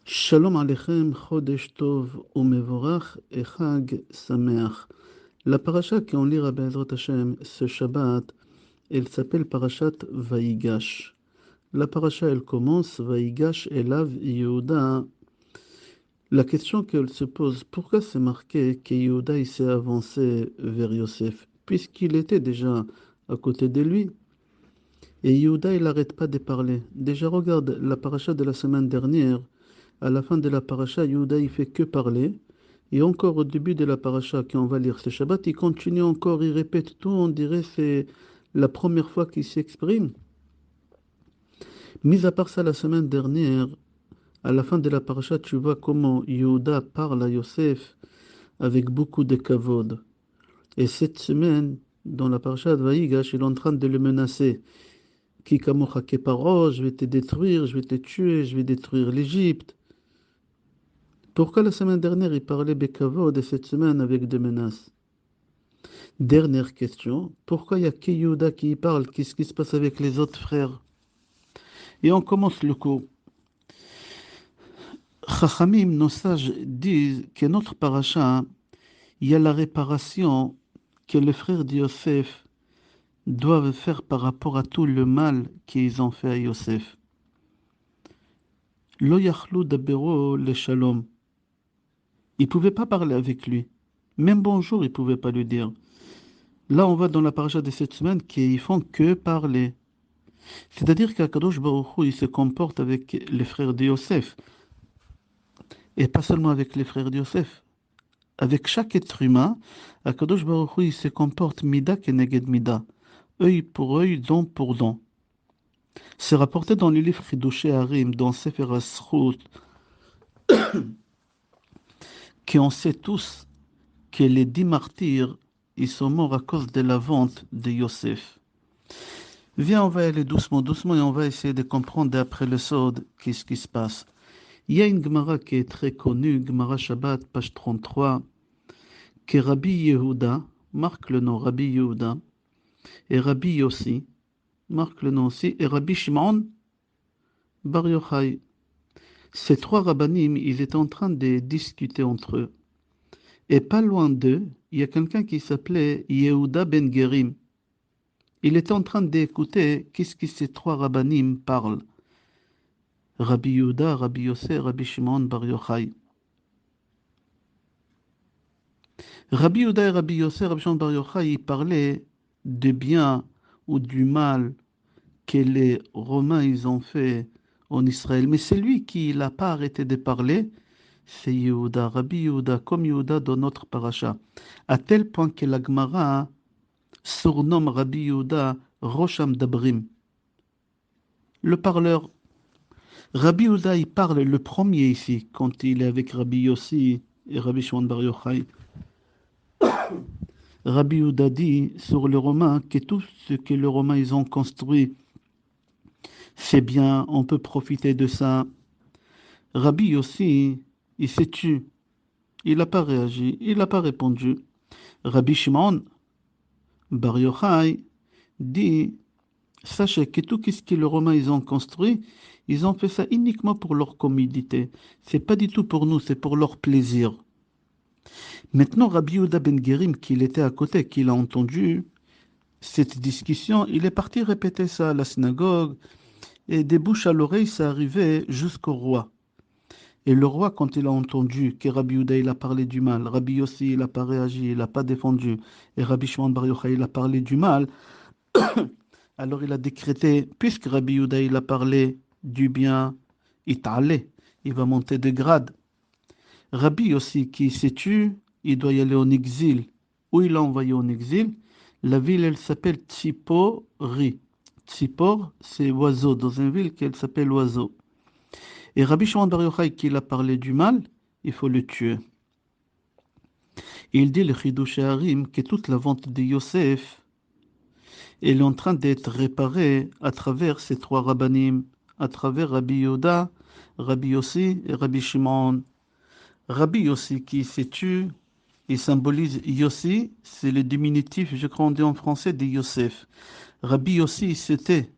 Shalom Aleichem, Chodesh Tov Umevorach et Chag Sameach. La paracha qu'on lira Be'ezrat Hashem ce Shabbat, elle s'appelle Parashat Vaïgash. La paracha, elle commence Vaïgash Elav Yehuda. La question qu'elle se pose, pourquoi c'est marqué que Yehuda il s'est avancé vers Yosef, puisqu'il était déjà à côté de lui. Et Yehuda, il n'arrête pas de parler. Déjà, regarde la paracha de la semaine dernière. À la fin de la paracha, Yehuda, il fait que parler. Et encore au début de la paracha qu'on va lire ce Shabbat, il continue encore, il répète tout. On dirait que c'est la première fois qu'il s'exprime. Mis à part ça, la semaine dernière, à la fin de la paracha, tu vois comment Yehuda parle à Yosef avec beaucoup de kavod. Et cette semaine, dans la paracha de Vaïgash, il est en train de le menacer. Ki kamocha keparo, je vais te détruire, je vais te tuer, je vais détruire l'Égypte. Pourquoi la semaine dernière il parlait Bekavod et cette semaine avec des menaces? Dernière question, pourquoi il y a que Yehuda qui y parle? Qu'est-ce qui se passe avec les autres frères? Et on commence le cours. Chachamim, nos sages, disent que notre paracha, il y a la réparation que les frères de Yosef doivent faire par rapport à tout le mal qu'ils ont fait à Yosef. Lo yachlu dabero le shalom. Ils ne pouvaient pas parler avec lui. Même bonjour, ils ne pouvaient pas lui dire. Là, on va dans la paracha de cette semaine qu'ils font que parler. C'est-à-dire qu'Akadosh Baruch Hu, il se comporte avec les frères de Yosef. Et pas seulement avec les frères de Yosef. Avec chaque être humain, Akadosh Baruch Hu, il se comporte mida keneged mida. Œil pour œil, dent pour dent. C'est rapporté dans le livre Chidushei Harim, dans Sefer HaZchut, qu'on sait tous que les 10 martyrs, ils sont morts à cause de la vente de Yosef. Viens, on va aller doucement, doucement, et on va essayer de comprendre d'après le Sod qu'est-ce qui se passe. Il y a une Gemara qui est très connue, Gemara Shabbat, page 33, que Rabbi Yehuda, marque le nom Rabbi Yehuda, et Rabbi Yossi, marque le nom aussi, et Rabbi Shimon Bar Yochai. Ces trois rabbanim, ils étaient en train de discuter entre eux. Et pas loin d'eux, il y a quelqu'un qui s'appelait Yehuda ben Gerim. Il était en train d'écouter qu'est-ce que ces trois rabbanim parlent. Rabbi Yehuda, Rabbi Yossi, Rabbi Shimon Bar Yochai. Rabbi Yehuda et Rabbi Yossi, Rabbi Shimon Bar Yochai, ils parlaient du bien ou du mal que les Romains ils ont fait en Israël. Mais c'est lui qui n'a pas arrêté de parler, c'est Yehuda, Rabbi Yehuda, comme Yehuda dans notre paracha. À tel point que la Gemara surnomme Rabbi Yehuda Rosham Dabrim, le parleur. Rabbi Yehuda, il parle le premier ici, quand il est avec Rabbi Yossi et Rabbi Shimon Bar Yochai. Rabbi Yehuda dit sur les Romains que tout ce que les Romains ils ont construit, c'est bien, on peut profiter de ça. Rabbi Yossi, il s'est tué, il n'a pas réagi, il n'a pas répondu. Rabbi Shimon Bar Yochai dit, sachez que tout ce que les Romains ils ont construit, ils ont fait ça uniquement pour leur commodité. C'est pas du tout pour nous, c'est pour leur plaisir. Maintenant, Rabbi Yehuda ben Gerim, qu'il était à côté, qu'il a entendu cette discussion, il est parti répéter ça à la synagogue, et des bouches à l'oreille, ça arrivait jusqu'au roi. Et le roi, quand il a entendu que Rabbi Yehuda il a parlé du mal, Rabbi Yossi il n'a pas réagi, il n'a pas défendu, et Rabbi Shimon Bar Yochai il a parlé du mal, alors il a décrété, puisque Rabbi Yehuda il a parlé du bien, il va monter de grade. Rabbi Yossi qui s'est tué, il doit y aller en exil. Où il l'a envoyé en exil? La ville, elle s'appelle Tzipori. Tzipor, c'est oiseau, dans une ville qui s'appelle Oiseau. Et Rabbi Shimon Bar Yochai, qui a parlé du mal, il faut le tuer. Et il dit, le Chidushei Harim, que toute la vente de Yosef, elle est en train d'être réparée à travers ces trois rabbanim, à travers Rabbi Yehuda, Rabbi Yossi et Rabbi Shimon. Rabbi Yossi qui s'est tué, il symbolise Yossi, c'est le diminutif, je crois on dit en français, de Yosef. Rabbi Yossi, c'était,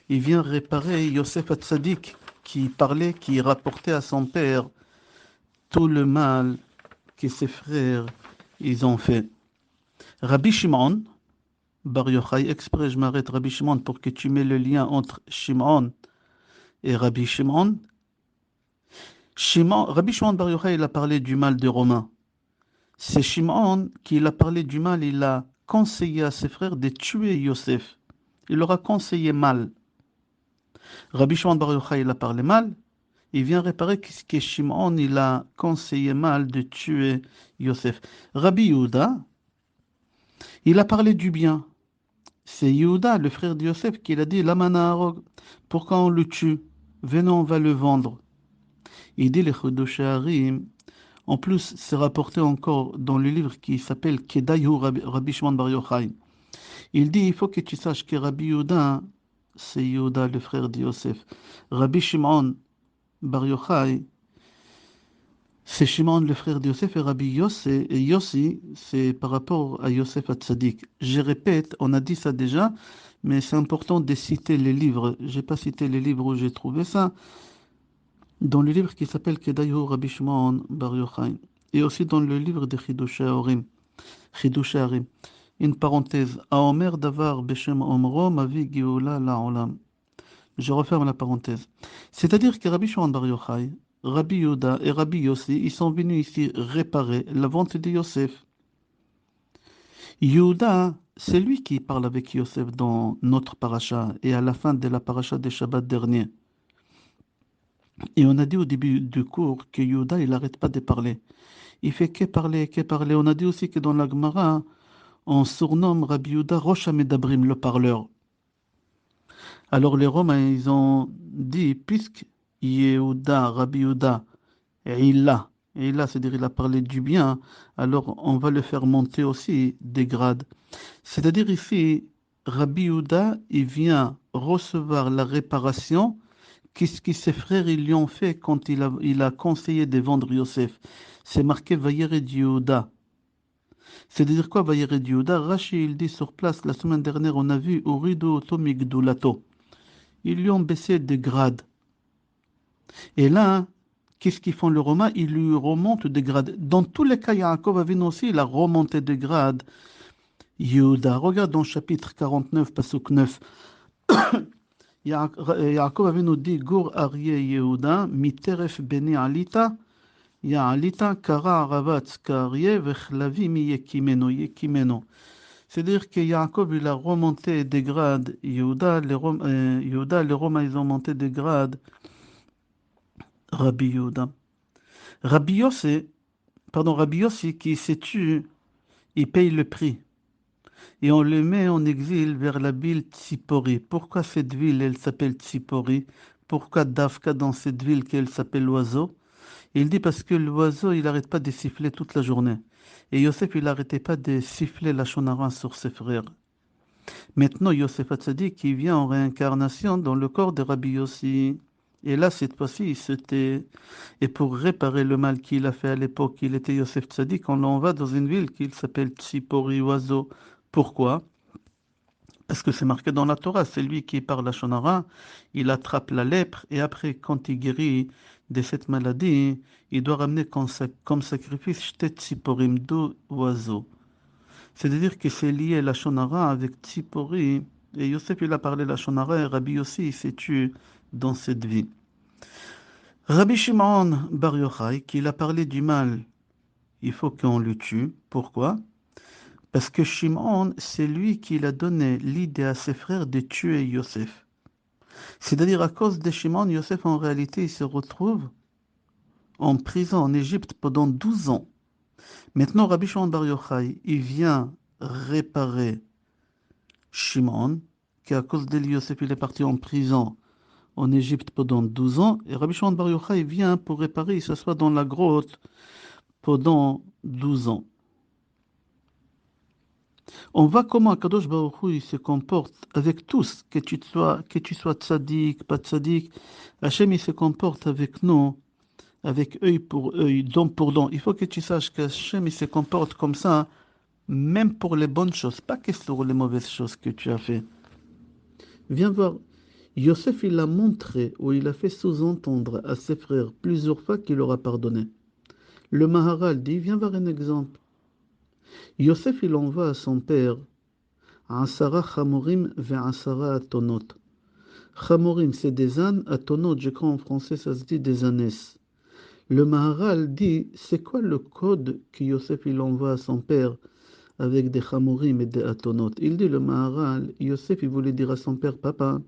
il vient réparer Yosef Hatzadik, qui parlait, qui rapportait à son père tout le mal que ses frères ils ont fait. Rabbi Shimon Bar Yochai, exprès je m'arrête Rabbi Shimon pour que tu mets le lien entre Shimon et Rabbi Shimon. Rabbi Shimon Bar Yochai, il a parlé du mal des Romains. C'est Shimon qui a parlé du mal, il a conseillé à ses frères de tuer Yosef. Il leur a conseillé mal. Rabbi Shimon Bar Yochai, il a parlé mal. Il vient réparer que Shimon, il a conseillé mal de tuer Yosef. Rabbi Yehuda, il a parlé du bien. C'est Yehuda, le frère de Yosef, qui a dit Lamana, pourquoi on le tue? Venons, on va le vendre. Il dit les Chodosharim. En plus, c'est rapporté encore dans le livre qui s'appelle Kedayu Rabbi Shimon Bar Yochai. Il dit il faut que tu saches que Rabbi Yehuda, c'est Yehuda, le frère de Yosef. Rabbi Shimon Bar Yochai, c'est Shimon, le frère de Yosef, et Rabbi Yossi, c'est par rapport à Yosef Hatzadik. Je répète, on a dit ça déjà, mais c'est important de citer les livres. Je n'ai pas cité les livres où j'ai trouvé ça. Dans le livre qui s'appelle Kedayu Rabbi Shimon Bar Yochai, et aussi dans le livre de Chidushei Harim. Une parenthèse. Aomer Davar Beshem Omro Mavi Geoula La'olam. Je referme la parenthèse. C'est-à-dire que Rabbi Shimon Bar Yochai, Rabbi Yehuda et Rabbi Yossi, ils sont venus ici réparer la vente de Yosef. Yehuda, c'est lui qui parle avec Yosef dans notre paracha et à la fin de la paracha des Shabbat dernier. Et on a dit au début du cours que Yehuda, il n'arrête pas de parler. Il fait que parler, que parler. On a dit aussi que dans la Gemara, on surnomme Rabbi Yehuda Rosh HaMedabrim, le parleur. Alors les Romains, ils ont dit, puisque Yehuda, Rabbi Yehuda, Illa, c'est-à-dire il a parlé du bien, alors on va le faire monter aussi des grades. C'est-à-dire ici, Rabbi Yehuda, il vient recevoir la réparation qu'est-ce que ses frères ils lui ont fait quand il a conseillé de vendre Yosef. C'est marqué Vayered Yehuda. C'est-à-dire quoi Vayered Yehuda? Rashi, il dit sur place, la semaine dernière, on a vu Uridu Oto Migdulato. Ils lui ont baissé de grade. Et là, qu'est-ce qu'ils font le Romain? Ils lui remontent de grade. Dans tous les cas, Yaakov Avinu aussi, il a remonté de grade. Yehuda, regarde dans le chapitre 49, pasuk 9. Yaakov Avinu dit Gur Aryeh Yehuda, miteref beni alita, ya alita kara aravatz karye vechlavi mi yekimeno. C'est-à-dire que Yaakov, il a remonté des grades. Yehuda, les Romains, ils ont monté des grades. Rabbi Yehuda. Rabbi Yossi, qui s'est tué, il paye le prix. Et on le met en exil vers la ville Tsipori. Pourquoi cette ville, elle s'appelle Tsipori? Pourquoi Dafka dans cette ville qu'elle s'appelle l'oiseau? Il dit parce que l'oiseau, il n'arrête pas de siffler toute la journée. Et Yosef, il n'arrêtait pas de siffler la shonara sur ses frères. Maintenant, Yosef Hatzadik, qui vient en réincarnation dans le corps de Rabbi Yossi. Et là, cette fois-ci, c'était... Et pour réparer le mal qu'il a fait à l'époque, il était Yosef Tzadik, on l'envoie dans une ville qui s'appelle Tsipori, oiseau. Pourquoi? Parce que c'est marqué dans la Torah, c'est lui qui parle la shonara, il attrape la lèpre, et après, quand il guérit de cette maladie, il doit ramener comme sacrifice shtet Tsiporim, deux oiseaux. C'est-à-dire que c'est lié la shonara avec Tsipori, et Yosef il a parlé la shonara, et Rabbi aussi il s'est tué dans cette vie. Rabbi Shimon Bar Yochai, qu'il a parlé du mal, il faut qu'on le tue. Pourquoi? Parce que Shimon, c'est lui qui a donné l'idée à ses frères de tuer Yosef. C'est-à-dire à cause de Shimon, Yosef en réalité il se retrouve en prison en Égypte pendant 12 ans. Maintenant, Rabbi Shimon Bar Yochai, il vient réparer Shimon, qui à cause de lui, Yosef il est parti en prison en Égypte pendant 12 ans. Et Rabbi Shimon Bar Yochai vient pour réparer, il s'assoit dans la grotte pendant 12 ans. On voit comment Kadosh Baruch Hu, il se comporte avec tous, que tu sois tzaddik, pas tzaddik. Hachem il se comporte avec nous, avec œil pour œil, dent pour dent. Il faut que tu saches qu'Hachem il se comporte comme ça, même pour les bonnes choses, pas que sur les mauvaises choses que tu as fait. Viens voir, Yosef, il a montré ou il a fait sous-entendre à ses frères plusieurs fois qu'il leur a pardonné. Le Maharal dit, viens voir un exemple. Yosef, il envoie à son père Asara Chamorim ve Asara Atonot. Chamorim, c'est des ânes, Atonot, je crois en français, ça se dit des ânesses. Le Maharal dit, c'est quoi le code que Yosef il envoie à son père avec des Chamorim et des Atonot? Il dit, le Maharal, Yosef, il voulait dire à son père, papa,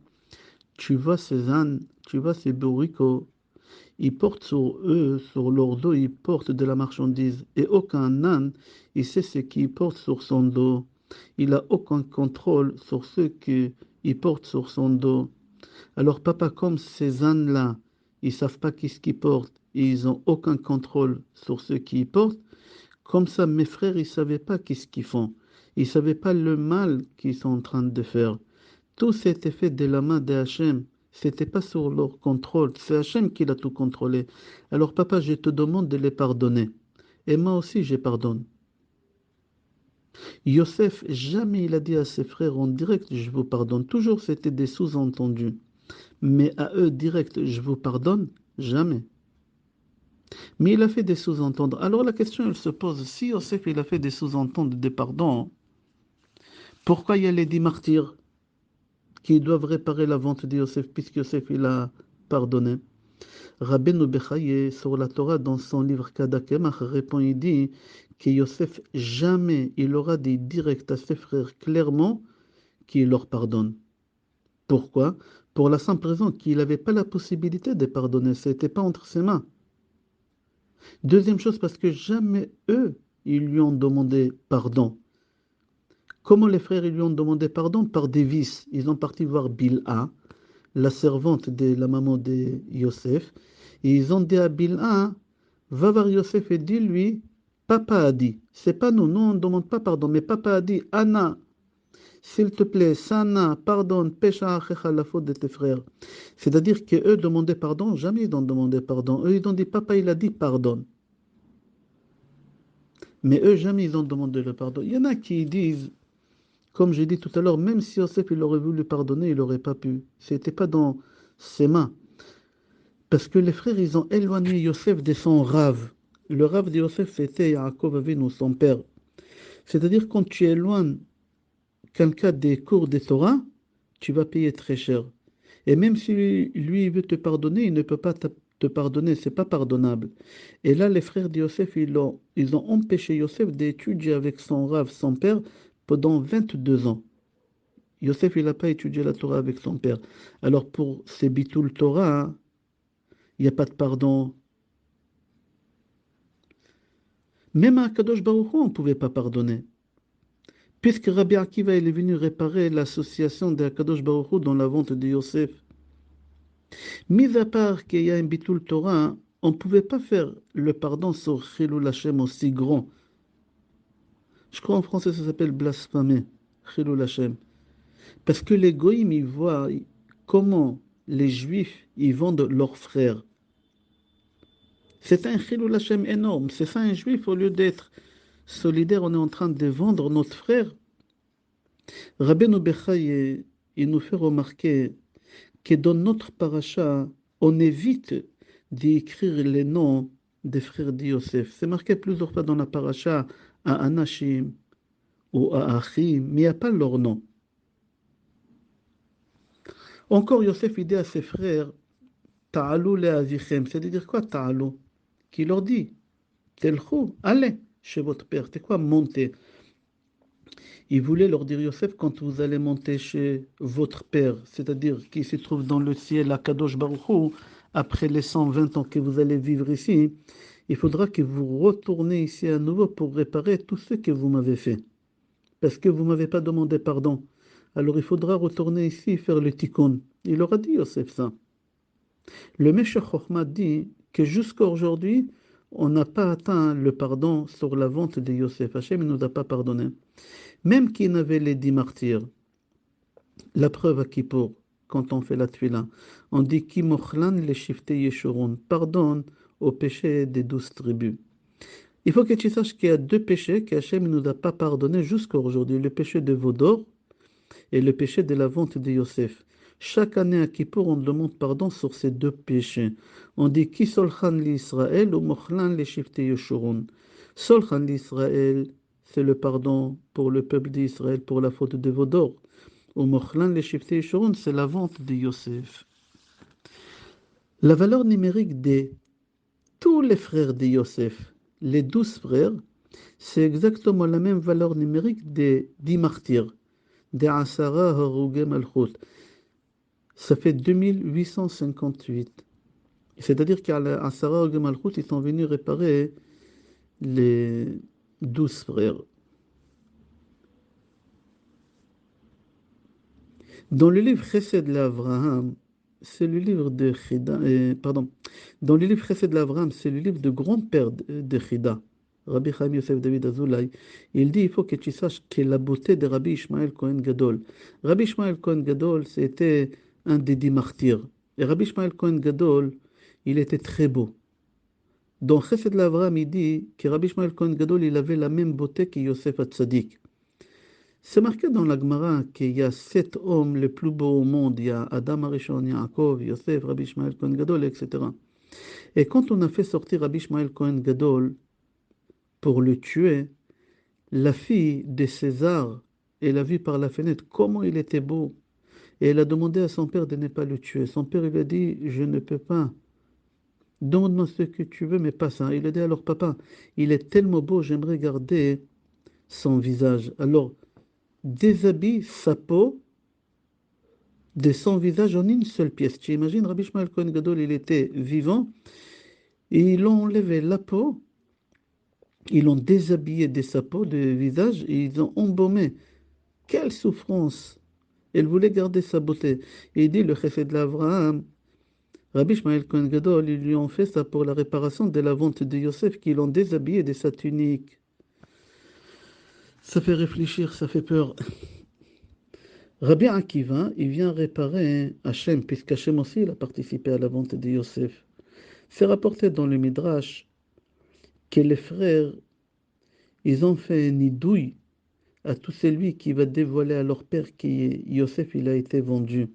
tu vois ces ânes, tu vois ces bourricots, ils portent sur eux, sur leur dos, ils portent de la marchandise. Et aucun âne, il sait ce qu'il porte sur son dos. Il n'a aucun contrôle sur ce qu'il porte sur son dos. Alors papa, comme ces ânes-là, ils ne savent pas qu'est-ce qu'ils portent, et ils n'ont aucun contrôle sur ce qu'ils portent, comme ça mes frères, ils ne savaient pas qu'est-ce qu'ils font. Ils ne savaient pas le mal qu'ils sont en train de faire. Tout s'était fait de la main de Hachem. C'était pas sur leur contrôle. C'est Hachem qui l'a tout contrôlé. Alors, papa, je te demande de les pardonner. Et moi aussi, je pardonne. Yosef, jamais il a dit à ses frères en direct, je vous pardonne. Toujours, c'était des sous-entendus. Mais à eux, direct, je vous pardonne, jamais. Mais il a fait des sous-entendus. Alors, la question, elle se pose, si Yosef, il a fait des sous-entendus des pardons, pourquoi il y a les 10 martyrs qui doivent réparer la vente de Yosef, puisque Yosef, il a pardonné? Rabbeinu Bechaye, sur la Torah, dans son livre Kadakemach, répond, il dit que Yosef, jamais il aura dit direct à ses frères clairement qu'il leur pardonne. Pourquoi? Pour la simple raison qu'il n'avait pas la possibilité de pardonner, ce n'était pas entre ses mains. Deuxième chose, parce que jamais eux, ils lui ont demandé pardon. Comment les frères ils lui ont demandé pardon? Par des vices. Ils ont parti voir Bilha, la servante de la maman de Yosef, et ils ont dit à Bilha, va voir Yosef et dis-lui, papa a dit, c'est pas nous, nous on ne demande pas pardon, mais papa a dit, Anna, s'il te plaît, Sana, pardonne, pécha achecha, la faute de tes frères. C'est-à-dire qu'eux demandaient pardon, jamais ils ont demandé pardon. Eux, ils ont dit, papa, il a dit pardonne. Mais eux, jamais ils ont demandé le pardon. Il y en a qui disent, comme j'ai dit tout à l'heure, même si Yosef il aurait voulu pardonner, il n'aurait pas pu. C'était pas dans ses mains. Parce que les frères, ils ont éloigné Yosef de son rave. Le rave de Yosef, c'était Yaakov Avinu, son père. C'est-à-dire, quand tu éloignes quelqu'un des cours de Torah, tu vas payer très cher. Et même si lui, il veut te pardonner, il ne peut pas te pardonner, c'est pas pardonnable. Et là, les frères de Yosef, ils ont empêché Yosef d'étudier avec son rave, son père, pendant 22 ans. Yosef, il n'a pas étudié la Torah avec son père. Alors pour ces bitoul Torah, hein, il n'y a pas de pardon. Même à Kadosh Baruch Hu, on ne pouvait pas pardonner. Puisque Rabbi Akiva il est venu réparer l'association de Kadosh Baruch Hu dans la vente de Yosef. Mis à part qu'il y a un bitoul Torah, hein, on ne pouvait pas faire le pardon sur Chilul Hashem aussi grand. Je crois en français ça s'appelle blasphémer, Chilul Hashem. Parce que les goïms, ils voient comment les juifs, ils vendent leurs frères. C'est un Chilul Hashem énorme. C'est ça un juif, au lieu d'être solidaire, on est en train de vendre notre frère. Rabbeinu Bechaye, il nous fait remarquer que dans notre paracha, on évite d'écrire les noms des frères de Yosef. C'est marqué plusieurs fois dans la paracha à Anashim ou à Achim, mais il n'y a pas leur nom. Encore Yosef il dit à ses frères, Ta'alou le avichem, c'est-à-dire quoi Ta'alou? Qui leur dit, Telchou, allez chez votre père. C'est quoi monter? Il voulait leur dire, Yosef, quand vous allez monter chez votre père, c'est-à-dire qui se trouve dans le ciel à Kadosh Baruch Hu, après les 120 ans que vous allez vivre ici, il faudra que vous retournez ici à nouveau pour réparer tout ce que vous m'avez fait. Parce que vous ne m'avez pas demandé pardon. Alors il faudra retourner ici et faire le tikkun. Il aura dit, Yosef, ça. Le Meshach Chochma dit que jusqu'à aujourd'hui, on n'a pas atteint le pardon sur la vente de Yosef. Hachem ne nous a pas pardonné. Même qu'il n'avait les 10 martyrs, la preuve à Kippour, quand on fait la tfila, on dit Ki mochlan le shifte yeshurun, pardonne aux péchés des 12 tribus. Il faut que tu saches qu'il y a deux péchés qu'Hachem ne nous a pas pardonné jusqu'à aujourd'hui, le péché de Vaudor et le péché de la vente de Yosef. Chaque année à Kippour, on demande pardon sur ces deux péchés. On dit Ki solchan l'Israël ou mochlan les shifte Yeshurun. Solchan l'Israël, c'est le pardon pour le peuple d'Israël pour la faute de Vaudor. Ou mochlan les shifte Yeshurun, c'est la vente de Yosef. La valeur numérique de tous les frères de Yosef, les 12 frères, c'est exactement la même valeur numérique des 10 martyrs, des Asara Harougé Malchut. Ça fait 2858. C'est-à-dire qu'à Asara Harougé Malchut, ils sont venus réparer les 12 frères. Dans le livre Chesed l'Avraham, c'est le livre de Chida, pardon, dans le livre Chesed l'Avraham, c'est le livre de grand-père de Chida, Rabbi Chaim Yosef David Azoulay. Il dit, il faut que tu saches que la beauté de Rabbi Ishmael Cohen Gadol. Rabbi Ishmael Cohen Gadol, c'était un des 10 martyrs. Et Rabbi Ishmael Cohen Gadol, il était très beau. Dans Chesed l'Avraham, il dit que Rabbi Ishmael Cohen Gadol, il avait la même beauté que Yosef Hatzadik. C'est marqué dans la Gemara qu'il y a 7 hommes les plus beaux au monde. Il y a Adam Arishon, Yaakov, Yosef, Rabbi Ishmael Cohen Gadol, etc. Et quand on a fait sortir Rabbi Ishmael Cohen Gadol pour le tuer, la fille de César, elle a vu par la fenêtre comment il était beau. Et elle a demandé à son père de ne pas le tuer. Son père, il a dit, je ne peux pas. Demande-moi ce que tu veux, mais pas ça. Il a dit, alors papa, il est tellement beau, j'aimerais garder son visage. Alors, déshabille sa peau de son visage en une seule pièce. Tu imagines, Rabbi Ishmael Cohen Gadol, il était vivant, et ils ont enlevé la peau, ils l'ont déshabillé de sa peau de visage, et ils ont embaumé. Quelle souffrance! Elle voulait garder sa beauté. Et il dit, le chesed de l'Avraham, Rabbi Ishmael Cohen Gadol, ils lui ont fait ça pour la réparation de la vente de Yosef, qu'ils l'ont déshabillé de sa tunique. Ça fait réfléchir, ça fait peur. Rabbi Akiva, il vient réparer Hachem, puisqu'Hachem aussi il a participé à la vente de Yosef. C'est rapporté dans le Midrash que les frères, ils ont fait un nidouille à tout celui qui va dévoiler à leur père que Yosef il a été vendu.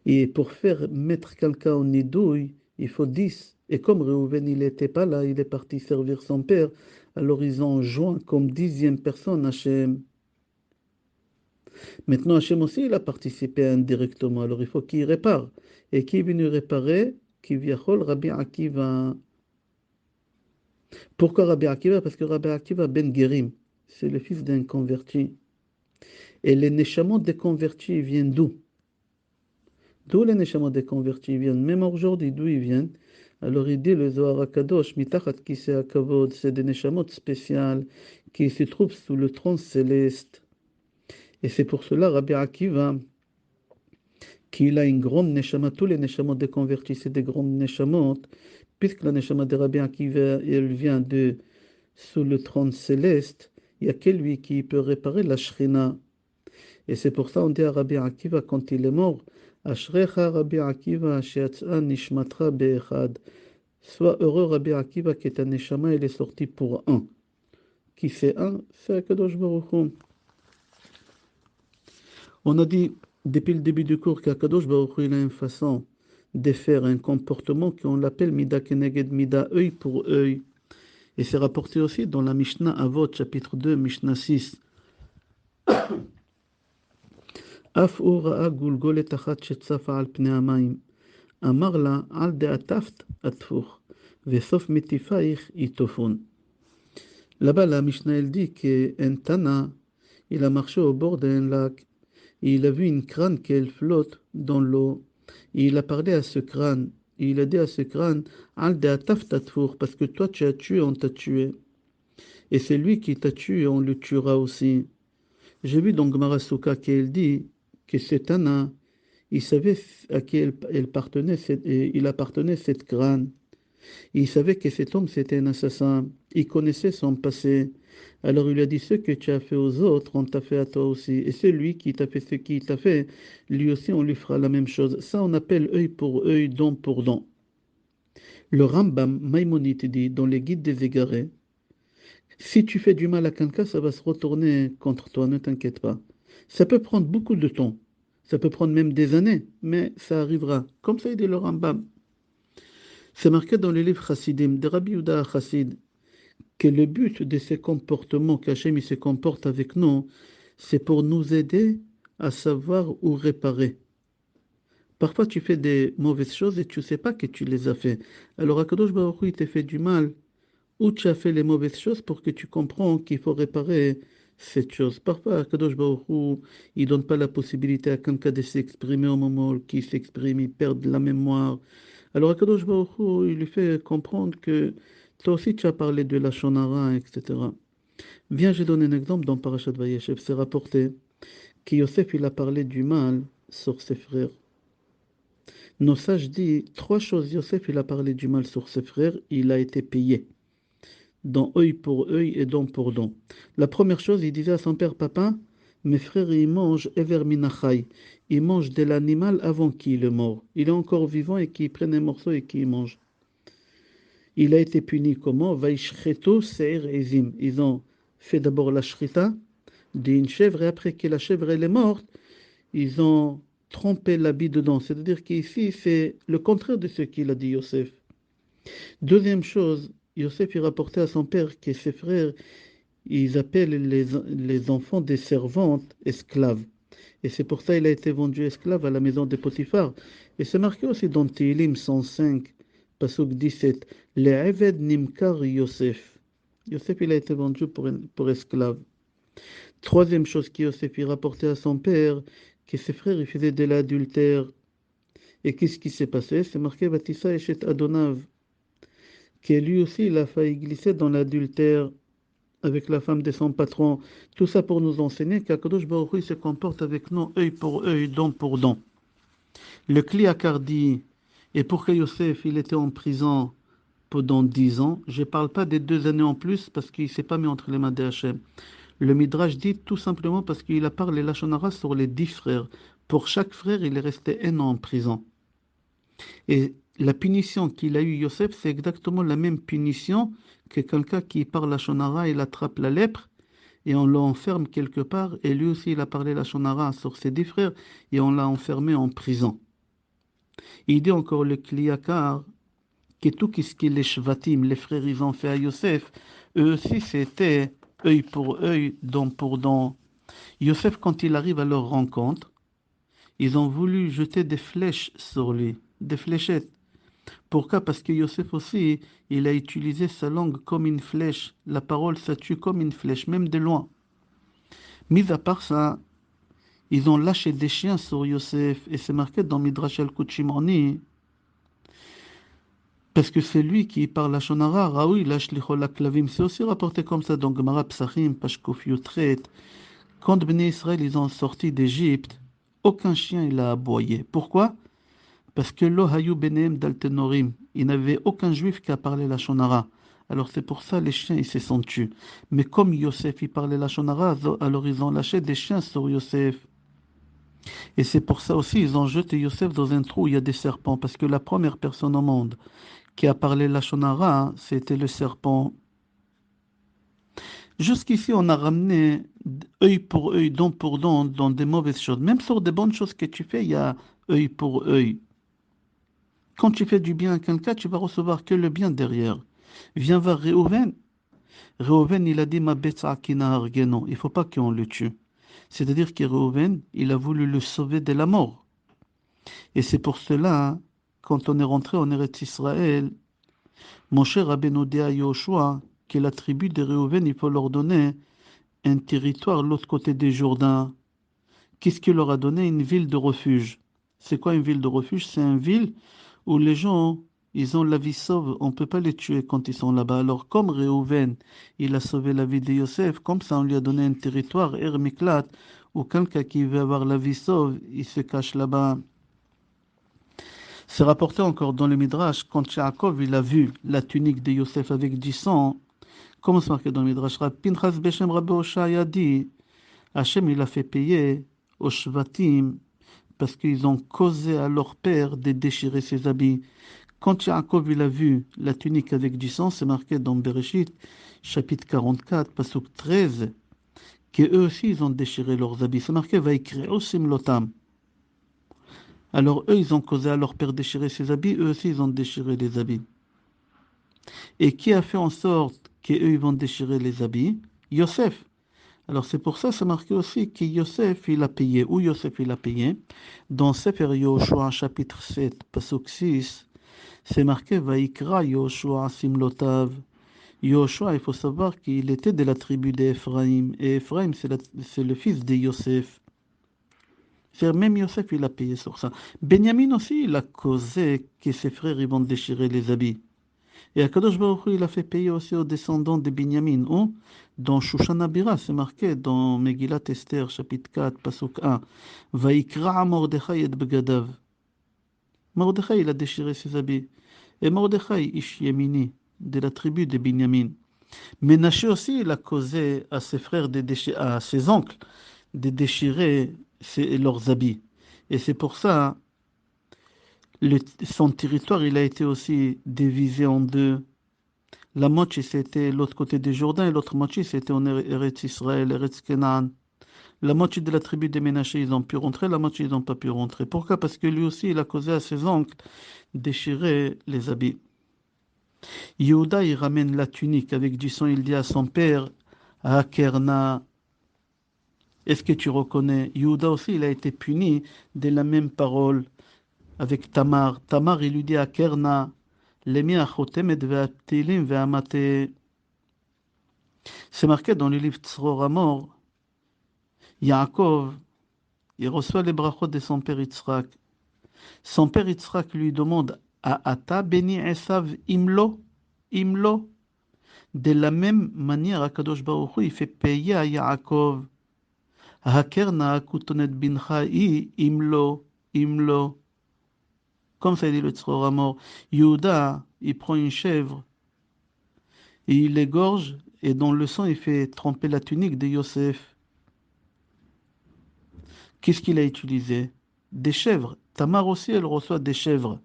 Et pour faire mettre quelqu'un au nidouille, il faut 10. Et comme Reuven il n'était pas là, il est parti servir son père, alors ils ont joint comme 10e personne Hachem. Maintenant, Hachem aussi, il a participé indirectement. Alors, il faut qu'il répare. Et qui est venu réparer? Qui vient Rabbi Akiva. Pourquoi Rabbi Akiva? Parce que Rabbi Akiva ben Gerim, c'est le fils d'un converti. Et les neshamot des convertis viennent d'où? D'où les neshamot des convertis viennent? Même aujourd'hui, d'où ils viennent? Alors, il dit le Zohar HaKadosh, mitachat kisei hakavod, c'est des neshamot spéciales qui se trouvent sous le trône céleste. Et c'est pour cela, Rabbi Akiva, qu'il a une grande neshama, tous les neshamot déconvertis, c'est des grandes neshamot, puisque la neshama de Rabbi Akiva, elle vient de sous le trône céleste, il n'y a que lui qui peut réparer la shrina. Et c'est pour ça on dit à Rabbi Akiva, quand il est mort, Ashrecha Rabbi Akiva, she'atzah nishmatra be'echad. Sois heureux Rabbi Akiva, que ta neshama, elle est sortie pour un. Qui c'est un? C'est Akadosh Baruch Hu. On a dit depuis le début du cours qu'Akadosh Baruch Hu, il a une façon de faire un comportement qu'on l'appelle Mida Keneged Mida, œil pour œil. Et c'est rapporté aussi dans la Mishnah Avot, chapitre 2, Mishnah 6. Af ura'a gulgolet achat shetzafa al pnei hamayim. Amar la al de'ataft atfuch. Vesof mitifaich itofun. Là-bas, la Mishnah, elle dit qu'un Tana, il a marché au bord d'un lac. Et il a vu une crâne qu'elle flotte dans l'eau. Et il a parlé à ce crâne. Et il a dit à ce crâne, Al de ataf tatfour, parce que toi tu as tué, on t'a tué. Et c'est lui qui t'a tué, on le tuera aussi. J'ai vu dans Gemara Souka qu'elle dit que cet Anna, il savait à qui il appartenait cette crâne. Il savait que cet homme, c'était un assassin. Il connaissait son passé. Alors il lui a dit, ce que tu as fait aux autres, on t'a fait à toi aussi. Et c'est lui qui t'a fait ce qu'il t'a fait, lui aussi, on lui fera la même chose. Ça, on appelle œil pour œil, dent pour dent. Le Rambam Maïmonide dit, dans les guides des égarés, si tu fais du mal à quelqu'un, ça va se retourner contre toi, ne t'inquiète pas. Ça peut prendre beaucoup de temps. Ça peut prendre même des années, mais ça arrivera. Comme ça, il dit le Rambam. C'est marqué dans le livre Chassidim de Rabbi Yehuda Chassid que le but de ces comportements qu'Hachem il se comporte avec nous, c'est pour nous aider à savoir où réparer. Parfois, tu fais des mauvaises choses et tu ne sais pas que tu les as fait. Alors, Akadosh Baruch Hu, il t'a fait du mal, ou tu as fait les mauvaises choses pour que tu comprends qu'il faut réparer cette chose. Parfois, Akadosh Baruch Hu, il donne pas la possibilité à quelqu'un de s'exprimer au moment où il s'exprime, il perd la mémoire. Alors, Akadosh Baruch Hu, il lui fait comprendre que toi aussi, tu as parlé de la Shonara, etc. Viens, je donne un exemple dans Parashat Vayeshev. C'est rapporté que Yosef, il a parlé du mal sur ses frères. Nos sages disent trois choses. Yosef, il a parlé du mal sur ses frères, il a été payé. Dans œil pour œil et dent pour dent. La première chose, il disait à son père, papa, mes frères, ils mangent Ever Minachai. Ils mangent de l'animal avant qu'il est mort. Il est encore vivant et qu'il prenne un morceau et qu'il mange. Il a été puni comment? Vaishcheto Seir Ezim. Ils ont fait d'abord la shrita d'une chèvre et après que la chèvre elle est morte, ils ont trempé l'habit dedans. C'est-à-dire qu'ici, c'est le contraire de ce qu'il a dit Yosef. Deuxième chose, Yosef il rapportait à son père que ses frères, ils appellent les enfants des servantes esclaves. Et c'est pour ça qu'il a été vendu esclave à la maison de Potiphar. Et c'est marqué aussi dans Tehillim 105, Pasuk 17, le Eved Nimkar Yosef. Yosef il a été vendu pour esclave. Troisième chose que Yosef il rapportait à son père, que ses frères ils faisaient de l'adultère. Et qu'est-ce qui s'est passé? C'est marqué Vatissa Eshet Adonav, que lui aussi il a failli glisser dans l'adultère avec la femme de son patron. Tout ça pour nous enseigner qu'Akadosh Baruch Hu se comporte avec nous œil pour œil, dent pour dent. Le Kliakar dit, et pour que Yosef il était en prison pendant 10 ans, je ne parle pas des 2 années en plus parce qu'il ne s'est pas mis entre les mains de Hachem. Le Midrash dit tout simplement parce qu'il a parlé la Shonara sur les 10 frères. Pour chaque frère, il est resté 1 an en prison. Et la punition qu'il a eue Yosef, c'est exactement la même punition que quelqu'un qui parle la Shonara, il attrape la lèpre et on l'enferme quelque part. Et lui aussi, il a parlé la Shonara sur ses 10 frères et on l'a enfermé en prison. Il dit encore le Kliakar que tout ce que les Shvatim, les frères, ils ont fait à Yosef, eux aussi c'était œil pour œil, dent pour dent. Yosef, quand il arrive à leur rencontre, ils ont voulu jeter des flèches sur lui, des fléchettes. Pourquoi? Parce que Yosef aussi, il a utilisé sa langue comme une flèche. La parole, ça tue comme une flèche, même de loin. Mis à part ça, ils ont lâché des chiens sur Yosef, et c'est marqué dans Midrash al-Kuchimoni, parce que c'est lui qui parle la Shonara, Raoui, lâche les Klavim. C'est aussi rapporté comme ça dans Gemara Psachim, Pashkof Yotret. Quand Bnei Israël ils ont sorti d'Égypte, aucun chien il a aboyé. Pourquoi? Parce que lo hayu benehem daltenorim, il n'avait aucun juif qui a parlé la Shonara. Alors c'est pour ça les chiens ils se sont tués. Mais comme Yosef il parlait la Shonara, alors ils ont lâché des chiens sur Yosef. Et c'est pour ça aussi ils ont jeté Yosef dans un trou où il y a des serpents. Parce que la première personne au monde qui a parlé la Shonara, c'était le serpent. Jusqu'ici, on a ramené œil pour œil, dent pour dent, dans des mauvaises choses. Même sur des bonnes choses que tu fais, il y a œil pour œil. Quand tu fais du bien à quelqu'un, tu vas recevoir que le bien derrière. Viens voir Réhouven. Réhouven, il a dit ma bet'akina argenon. Il ne faut pas qu'on le tue. C'est-à-dire que Réhouven, il a voulu le sauver de la mort. Et c'est pour cela, hein, quand on est rentré en Eretz Israël, mon cher Rabbeinu dit à Yoshua que la tribu de Réhouven, il faut leur donner un territoire de l'autre côté des Jourdains. Qu'est-ce qu'il leur a donné? Une ville de refuge. C'est quoi une ville de refuge? C'est une ville où les gens, ils ont la vie sauve. On ne peut pas les tuer quand ils sont là-bas. Alors, comme Réhouven, il a sauvé la vie de Yosef, comme ça, on lui a donné un territoire, Hermiklat, où quelqu'un qui veut avoir la vie sauve, il se cache là-bas. C'est rapporté encore dans le Midrash, quand Yaakov, il a vu la tunique de Yosef avec du sang, comment c'est marqué dans le Midrash? Pinchas Beshem Rabbi Oshaya dit, Hachem, il a fait payer aux Shvatim parce qu'ils ont causé à leur père de déchirer ses habits. Quand Yaakov il a vu la tunique avec du sang, c'est marqué dans Bereshit, chapitre 44, pasuk 13, qu'eux aussi ils ont déchiré leurs habits. C'est marqué Vaikre Osim Lotam. Alors eux, ils ont causé à leur père déchirer ses habits, eux aussi, ils ont déchiré les habits. Et qui a fait en sorte qu'eux, ils vont déchirer les habits? Yosef. Alors c'est pour ça, c'est marqué aussi que Yosef, il a payé. Où Yosef, il a payé? Dans Sefer Yoshua, chapitre 7, pasuk 6, c'est marqué Vaikra Yoshua Simlotav. Yoshua, il faut savoir qu'il était de la tribu d'Ephraïm. Et Ephraïm, c'est le fils de Yosef. C'est même Yosef, il a payé sur ça. Benjamin aussi, il a causé que ses frères ils vont déchirer les habits. Et Akadosh Baruch Hu, il a fait payer aussi aux descendants de Binyamin. Où? Dans Shushan Abira, c'est marqué dans Megillat Esther, chapitre 4, pasuk 1. Vaikra Mordechai et Begadav. Mordechai, il a déchiré ses habits. Et Mordechai, Ish Yemini, de la tribu de Binyamin. Ménaché aussi, il a causé à ses frères, à ses oncles, de déchirer leurs habits. Et c'est pour ça, son territoire, il a été aussi divisé en deux. La moitié, c'était l'autre côté du Jourdain, et l'autre moitié, c'était en Eretz Israël, Eretz Canaan. La moitié de la tribu des Ménachés, ils ont pu rentrer, la moitié, ils n'ont pas pu rentrer. Pourquoi? Parce que lui aussi, il a causé à ses oncles déchirer les habits. Yehuda, il ramène la tunique avec du sang, il dit à son père, Hakerna, est-ce que tu reconnais? Yehuda aussi, il a été puni de la même parole avec Tamar. Tamar, il lui dit à Kerna, Lemi achotemet ve'atilim ve'amate. C'est marqué dans le livre Tzror Amor, Yaakov, il reçoit les brachot de son père Yitzhak. Son père Yitzhak lui demande, Ata béni Esav imlo? Imlo? De la même manière, Akadosh Baruch Hu, il fait payer à Yaakov. Hakerna kutonet bincha imlo, imlo. Comme ça dit le Tzror Amor, Yehuda, il prend une chèvre, et il l'égorge, et dans le sang, il fait tremper la tunique de Yosef. Qu'est-ce qu'il a utilisé? Des chèvres. Tamar aussi, elle reçoit des chèvres.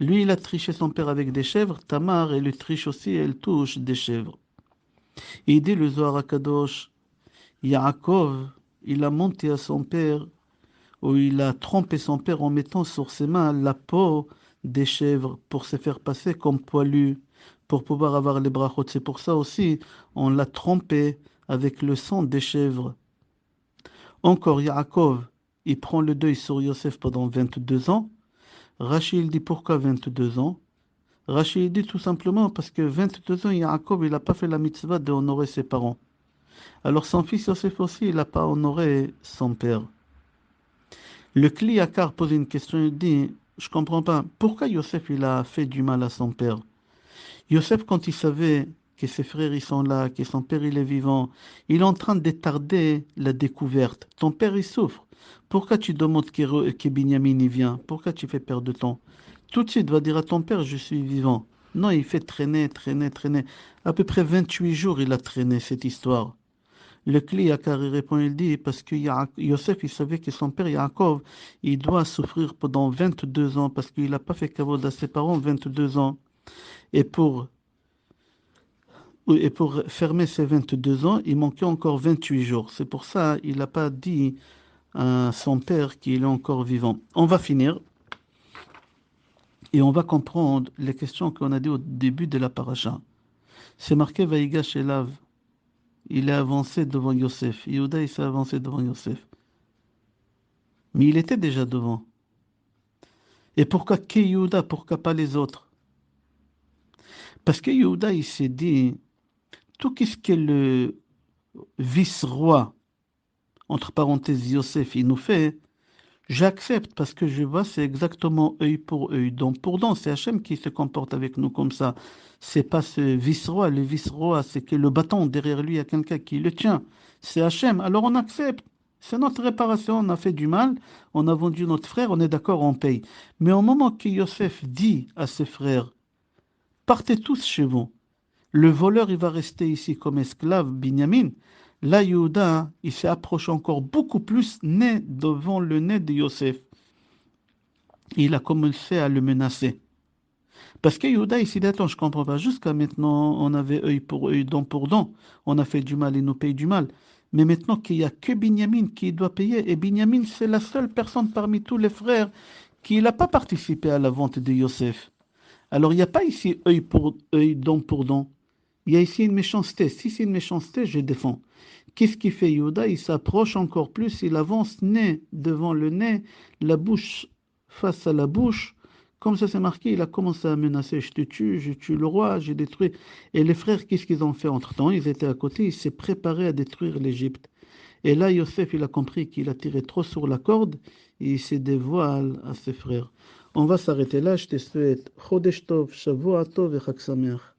Lui, il a triché son père avec des chèvres. Tamar, elle le triche aussi, elle touche des chèvres. Et il dit le Zohar HaKadosh, Yaakov, il a monté à son père, où il a trompé son père en mettant sur ses mains la peau des chèvres pour se faire passer comme poilu, pour pouvoir avoir les brachot. C'est pour ça aussi, on l'a trompé avec le sang des chèvres. Encore Yaakov, il prend le deuil sur Yosef pendant 22 ans. Rachid dit pourquoi 22 ans? Rachid dit tout simplement parce que 22 ans, Yaakov, il n'a pas fait la mitzvah d'honorer ses parents. Alors son fils Yosef aussi, il n'a pas honoré son père. Le Kli Yakar pose une question, il dit, je comprends pas, pourquoi Yosef, il a fait du mal à son père? Yosef, quand il savait que ses frères ils sont là, que son père il est vivant, il est en train d'étarder la découverte. Ton père il souffre. Pourquoi tu demandes que Binyamin y vient? Pourquoi tu fais perdre de temps? Tout de suite, va dire à ton père, je suis vivant. Non, il fait traîner, traîner, traîner. À peu près 28 jours, il a traîné cette histoire. Le Kli Yakar il répond, il dit, parce que Yosef, il savait que son père Yaakov, il doit souffrir pendant 22 ans, parce qu'il n'a pas fait kavod à ses parents 22 ans. Et pour fermer ses 22 ans, il manquait encore 28 jours. C'est pour ça qu'il n'a pas dit à son père qu'il est encore vivant. On va finir et on va comprendre les questions qu'on a dit au début de la paracha. C'est marqué Vaïgash Elav. Il est avancé devant Yosef. Yehuda, il s'est avancé devant Yosef. Mais il était déjà devant. Et pourquoi que Yehuda? Pourquoi pas les autres? Parce que Yehuda, il s'est dit, tout ce que le vice-roi, entre parenthèses Yosef, il nous fait, j'accepte parce que je vois, c'est exactement œil pour œil, dent pour dent. C'est Hachem qui se comporte avec nous comme ça. C'est pas ce vice-roi. Le vice-roi, c'est que le bâton, derrière lui, il y a quelqu'un qui le tient. C'est Hachem. Alors on accepte. C'est notre réparation. On a fait du mal. On a vendu notre frère. On est d'accord, on paye. Mais au moment que Yosef dit à ses frères, partez tous chez vous. Le voleur, il va rester ici comme esclave, Binyamin. Là, Yehuda, il s'est approché encore beaucoup plus, né devant le nez de Yosef. Il a commencé à le menacer. Parce que Yehuda, il s'est dit, attends, je comprends pas. Jusqu'à maintenant, on avait œil pour œil, dent pour dent. On a fait du mal et nous paye du mal. Mais maintenant qu'il n'y a que Binyamin qui doit payer, et Binyamin, c'est la seule personne parmi tous les frères qu'il n'a pas participé à la vente de Yosef. Alors, il n'y a pas ici œil pour œil, dent pour dent. Il y a ici une méchanceté. Si c'est une méchanceté, je défends. Qu'est-ce qu'il fait Yoda? Il s'approche encore plus, il avance nez devant le nez, la bouche face à la bouche. Comme ça c'est marqué, il a commencé à menacer, je te tue, je tue le roi, j'ai détruit. Et les frères, qu'est-ce qu'ils ont fait entre-temps? Ils étaient à côté, il s'est préparé à détruire l'Égypte. Et là, Yosef, il a compris qu'il a tiré trop sur la corde et il s'est dévoilé à ses frères. On va s'arrêter là. Je te souhaite Chodesh Tov, Shavua Tov et Chag Sameach.